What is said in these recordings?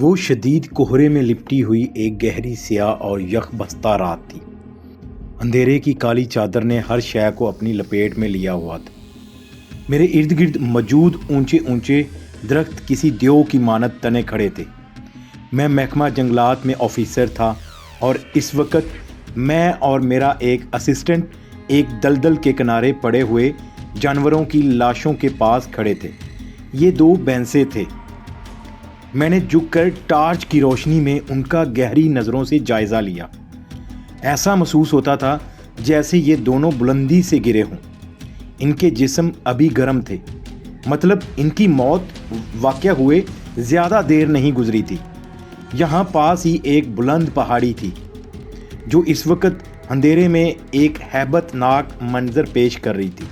وہ شدید کوہرے میں لپٹی ہوئی ایک گہری سیاہ اور یخ بستہ رات تھی۔ اندھیرے کی کالی چادر نے ہر شے کو اپنی لپیٹ میں لیا ہوا تھا۔ میرے ارد گرد موجود اونچے اونچے درخت کسی دیو کی مانند تنے کھڑے تھے۔ میں محکمہ جنگلات میں آفیسر تھا اور اس وقت میں اور میرا ایک اسسٹنٹ ایک دلدل کے کنارے پڑے ہوئے جانوروں کی لاشوں کے پاس کھڑے تھے۔ یہ دو بھینسیں تھے۔ میں نے جھک کر ٹارچ کی روشنی میں ان کا گہری نظروں سے جائزہ لیا۔ ایسا محسوس ہوتا تھا جیسے یہ دونوں بلندی سے گرے ہوں۔ ان کے جسم ابھی گرم تھے، مطلب ان کی موت واقع ہوئے زیادہ دیر نہیں گزری تھی۔ یہاں پاس ہی ایک بلند پہاڑی تھی جو اس وقت اندھیرے میں ایک ہیبت ناک منظر پیش کر رہی تھی۔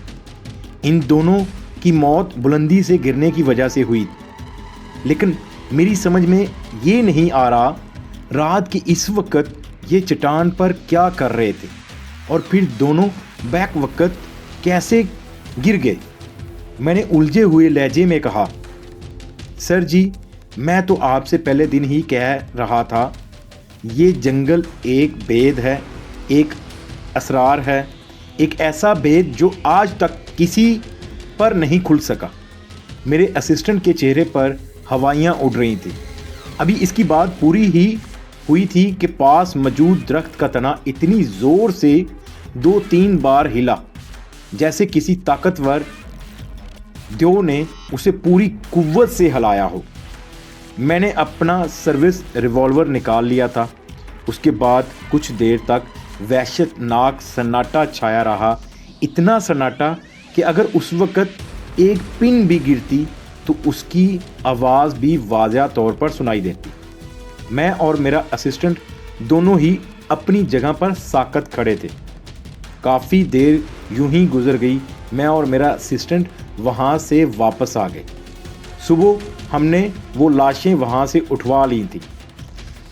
ان دونوں کی موت بلندی سے گرنے کی وجہ سے ہوئی، لیکن میری سمجھ میں یہ نہیں آ رہا رات کے اس وقت یہ چٹان پر کیا کر رہے تھے اور پھر دونوں بیک وقت کیسے گر گئے۔ میں نے الجھے ہوئے لہجے میں کہا، سر جی، میں تو آپ سے پہلے دن ہی کہہ رہا تھا، یہ جنگل ایک بید ہے، ایک اسرار ہے، ایک ایسا بید جو آج تک کسی پر نہیں کھل سکا۔ میرے اسسٹنٹ کے چہرے پر ہوائیاں اڑ رہی تھیں۔ ابھی اس کی بات پوری ہی ہوئی تھی کہ پاس موجود درخت کا تنا اتنی زور سے 2-3 بار ہلا جیسے کسی طاقتور دیو نے اسے پوری قوت سے ہلایا ہو۔ میں نے اپنا سروس ریوالور نکال لیا تھا۔ اس کے بعد کچھ دیر تک وحشت ناک سناٹا چھایا رہا، اتنا سناٹا کہ اگر اس وقت ایک پن بھی گرتی تو اس کی آواز بھی واضح طور پر سنائی دیتی۔ میں اور میرا اسسٹنٹ دونوں ہی اپنی جگہ پر ساکت کھڑے تھے۔ کافی دیر یوں ہی گزر گئی۔ میں اور میرا اسسٹنٹ وہاں سے واپس آ گئے۔ صبح ہم نے وہ لاشیں وہاں سے اٹھوا لی تھیں۔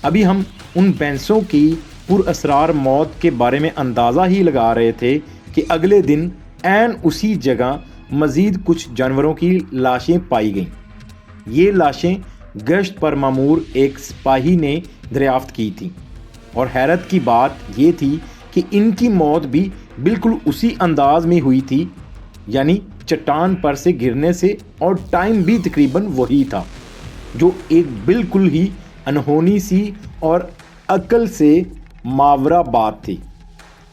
ابھی ہم ان بھینسوں کی پراسرار موت کے بارے میں اندازہ ہی لگا رہے تھے کہ اگلے دن عین اسی جگہ مزید کچھ جانوروں کی لاشیں پائی گئیں۔ یہ لاشیں گشت پر مامور ایک سپاہی نے دریافت کی تھیں، اور حیرت کی بات یہ تھی کہ ان کی موت بھی بالکل اسی انداز میں ہوئی تھی، یعنی چٹان پر سے گرنے سے، اور ٹائم بھی تقریباً وہی تھا، جو ایک بالکل ہی انہونی سی اور عقل سے ماورا بات تھی۔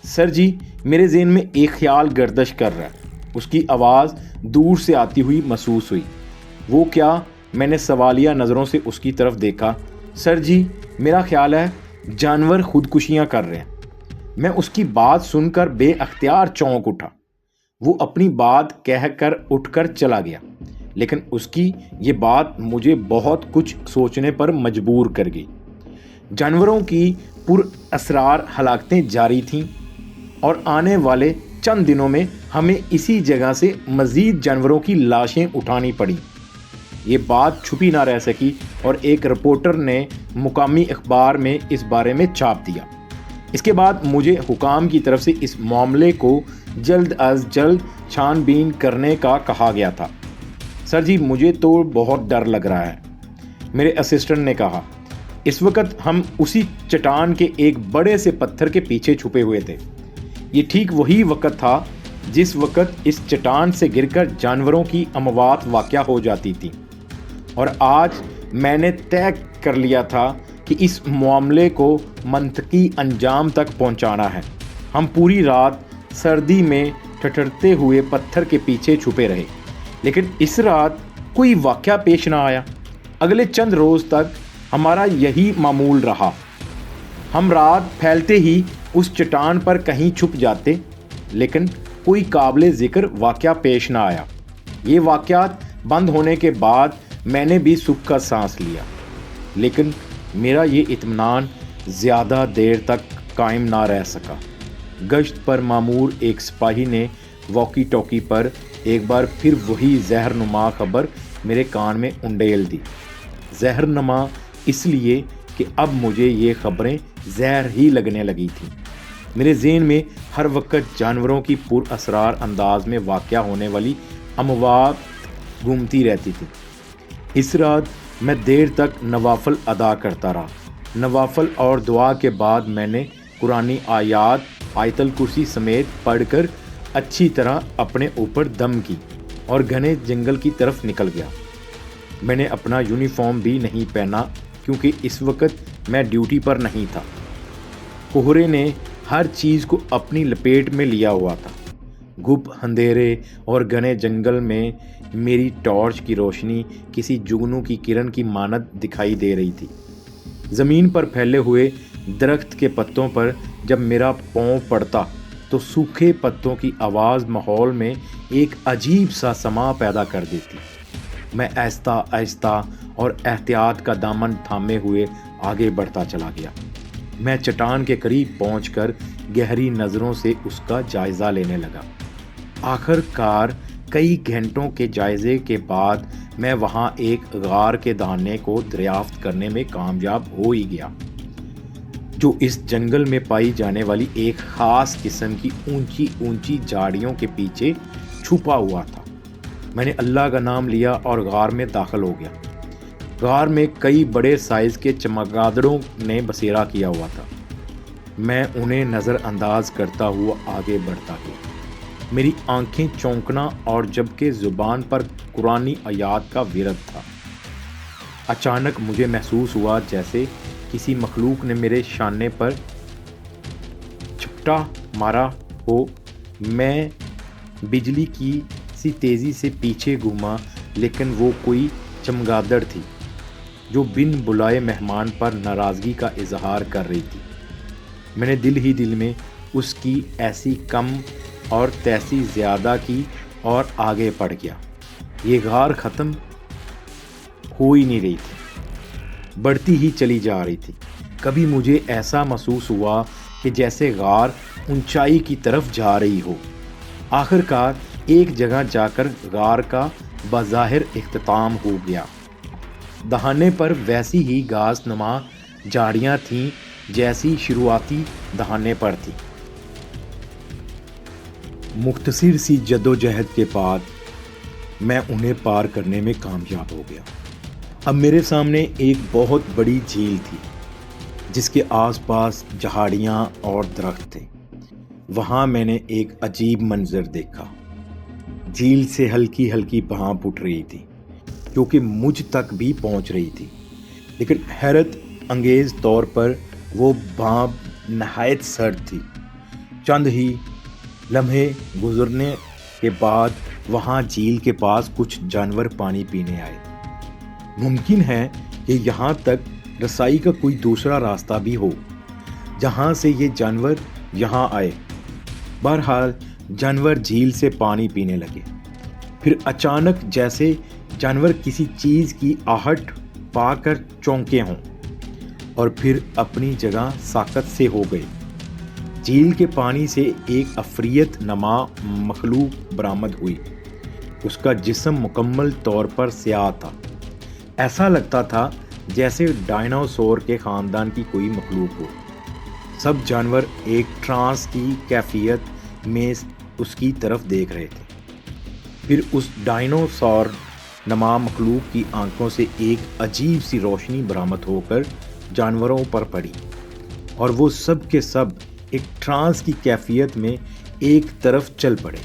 سر جی، میرے ذہن میں ایک خیال گردش کر رہا ہے۔ اس کی آواز دور سے آتی ہوئی محسوس ہوئی۔ وہ کیا؟ میں نے سوالیہ نظروں سے اس کی طرف دیکھا۔ سر جی، میرا خیال ہے جانور خودکشیاں کر رہے ہیں۔ میں اس کی بات سن کر بے اختیار چونک اٹھا۔ وہ اپنی بات کہہ کر اٹھ کر چلا گیا، لیکن اس کی یہ بات مجھے بہت کچھ سوچنے پر مجبور کر گئی۔ جانوروں کی پراسرار ہلاکتیں جاری تھیں، اور آنے والے چند دنوں میں ہمیں اسی جگہ سے مزید جانوروں کی لاشیں اٹھانی پڑیں۔ یہ بات چھپی نہ رہ سکی اور ایک رپورٹر نے مقامی اخبار میں اس بارے میں چھاپ دیا۔ اس کے بعد مجھے حکام کی طرف سے اس معاملے کو جلد از جلد چھان بین کرنے کا کہا گیا تھا۔ سر جی، مجھے تو بہت ڈر لگ رہا ہے، میرے اسسٹنٹ نے کہا۔ اس وقت ہم اسی چٹان کے ایک بڑے سے پتھر کے پیچھے چھپے ہوئے تھے۔ یہ ٹھیک وہی وقت تھا جس وقت اس چٹان سے گر کر جانوروں کی اموات واقع ہو جاتی تھی، اور آج میں نے طے کر لیا تھا کہ اس معاملے کو منطقی انجام تک پہنچانا ہے۔ ہم پوری رات سردی میں ٹھٹھرتے ہوئے پتھر کے پیچھے چھپے رہے، لیکن اس رات کوئی واقعہ پیش نہ آیا۔ اگلے چند روز تک ہمارا یہی معمول رہا۔ ہم رات پھیلتے ہی اس چٹان پر کہیں چھپ جاتے، لیکن کوئی قابل ذکر واقعہ پیش نہ آیا۔ یہ واقعات بند ہونے کے بعد میں نے بھی سکھ کا سانس لیا، لیکن میرا یہ اطمینان زیادہ دیر تک قائم نہ رہ سکا۔ گشت پر مامور ایک سپاہی نے واکی ٹاکی پر ایک بار پھر وہی زہرنما خبر میرے کان میں انڈیل دی۔ زہرنما اس لیے کہ اب مجھے یہ خبریں زہر ہی لگنے لگی تھیں۔ میرے ذہن میں ہر وقت جانوروں کی پراسرار انداز میں واقع ہونے والی اموات گھومتی رہتی تھی۔ اس رات میں دیر تک نوافل ادا کرتا رہا۔ نوافل اور دعا کے بعد میں نے قرآنی آیت الکرسی سمیت پڑھ کر اچھی طرح اپنے اوپر دم کی اور گھنے جنگل کی طرف نکل گیا۔ میں نے اپنا یونیفارم بھی نہیں پہنا کیونکہ اس وقت میں ڈیوٹی پر نہیں تھا۔ کوہرے نے ہر چیز کو اپنی لپیٹ میں لیا ہوا تھا۔ گھپ اندھیرے اور گھنے جنگل میں میری ٹارچ کی روشنی کسی جگنو کی کرن کی مانند دکھائی دے رہی تھی۔ زمین پر پھیلے ہوئے درخت کے پتوں پر جب میرا پاؤں پڑتا تو سوکھے پتوں کی آواز ماحول میں ایک عجیب سا سما پیدا کر دیتی۔ میں آہستہ آہستہ اور احتیاط کا دامن تھامے ہوئے آگے بڑھتا چلا گیا۔ میں چٹان کے قریب پہنچ کر گہری نظروں سے اس کا جائزہ لینے لگا۔ آخر کار کئی گھنٹوں کے جائزے کے بعد میں وہاں ایک غار کے دہانے کو دریافت کرنے میں کامیاب ہو ہی گیا، جو اس جنگل میں پائی جانے والی ایک خاص قسم کی اونچی اونچی جھاڑیوں کے پیچھے چھپا ہوا تھا۔ میں نے اللہ کا نام لیا اور غار میں داخل ہو گیا۔ غار میں کئی بڑے سائز کے چمگادڑوں نے بسیرا کیا ہوا تھا۔ میں انہیں نظر انداز کرتا ہوا آگے بڑھتا گیا۔ میری آنکھیں چونکنا اور جبکہ زبان پر قرآنی آیات کا ورد تھا۔ اچانک مجھے محسوس ہوا جیسے کسی مخلوق نے میرے شانے پر چپٹا مارا ہو۔ میں بجلی کی سی تیزی سے پیچھے گھوما، لیکن وہ کوئی چمگادڑ تھی جو بن بلائے مہمان پر ناراضگی کا اظہار کر رہی تھی۔ میں نے دل ہی دل میں اس کی ایسی کم اور تیسی زیادہ کی اور آگے بڑھ گیا۔ یہ غار ختم ہو ہی نہیں رہی تھی، بڑھتی ہی چلی جا رہی تھی۔ کبھی مجھے ایسا محسوس ہوا کہ جیسے غار اونچائی کی طرف جا رہی ہو۔ آخر کار ایک جگہ جا کر غار کا بظاہر اختتام ہو گیا۔ دہانے پر ویسی ہی گھاس نما جھاڑیاں تھیں جیسی شروعاتی دہانے پر تھی۔ مختصر سی جدوجہد کے بعد میں انہیں پار کرنے میں کامیاب ہو گیا۔ اب میرے سامنے ایک بہت بڑی جھیل تھی جس کے آس پاس جھاڑیاں اور درخت تھے۔ وہاں میں نے ایک عجیب منظر دیکھا۔ جھیل سے ہلکی ہلکی بھاپ اٹھ رہی تھی جو کہ مجھ تک بھی پہنچ رہی تھی، لیکن حیرت انگیز طور پر وہ بھاپ نہایت سرد تھی۔ چند ہی لمحے گزرنے کے بعد وہاں جھیل کے پاس کچھ جانور پانی پینے آئے۔ ممکن ہے کہ یہاں تک رسائی کا کوئی دوسرا راستہ بھی ہو جہاں سے یہ جانور یہاں آئے۔ بہرحال جانور جھیل سے پانی پینے لگے۔ پھر اچانک جیسے جانور کسی چیز کی آہٹ پا کر چونکے ہوں اور پھر اپنی جگہ ساکت سے ہو گئے۔ جھیل کے پانی سے ایک عفریت نما مخلوق برآمد ہوئی۔ اس کا جسم مکمل طور پر سیاہ تھا۔ ایسا لگتا تھا جیسے ڈائناسور کے خاندان کی کوئی مخلوق ہو۔ سب جانور ایک ٹرانس کی کیفیت میں اس کی طرف دیکھ رہے تھے۔ پھر اس ڈائناسور نما مخلوق کی آنکھوں سے ایک عجیب سی روشنی برآمد ہو کر جانوروں پر پڑی اور وہ سب کے سب ایک ٹرانس کی کیفیت میں ایک طرف چل پڑے۔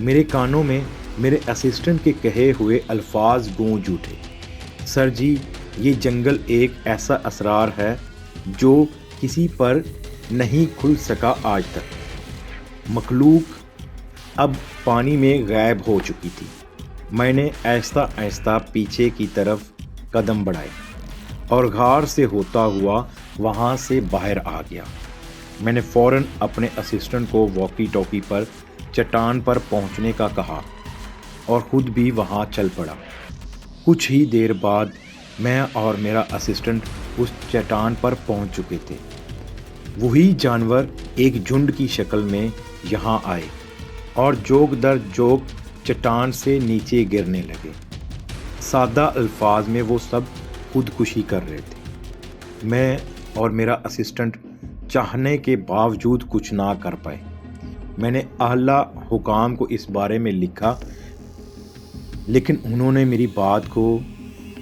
میرے کانوں میں میرے اسسٹنٹ کے کہے ہوئے الفاظ گونج اٹھے، سر جی، یہ جنگل ایک ایسا اسرار ہے جو کسی پر نہیں کھل سکا آج تک۔ مخلوق اب پانی میں غائب ہو چکی تھی۔ میں نے آہستہ آہستہ پیچھے کی طرف قدم بڑھائے اور غار سے ہوتا ہوا وہاں سے باہر آ گیا۔ میں نے فوراً اپنے اسسٹنٹ کو واکی ٹاکی پر چٹان پر پہنچنے کا کہا اور خود بھی وہاں چل پڑا۔ کچھ ہی دیر بعد میں اور میرا اسسٹنٹ اس چٹان پر پہنچ چکے تھے۔ وہی جانور ایک جھنڈ کی شکل میں یہاں آئے اور جوگ در جوگ چٹان سے نیچے گرنے لگے۔ سادہ الفاظ میں وہ سب خودکشی کر رہے تھے۔ میں اور میرا اسسٹنٹ چاہنے کے باوجود کچھ نہ کر پائے۔ میں نے اعلیٰ حکام کو اس بارے میں لکھا، لیکن انہوں نے میری بات کو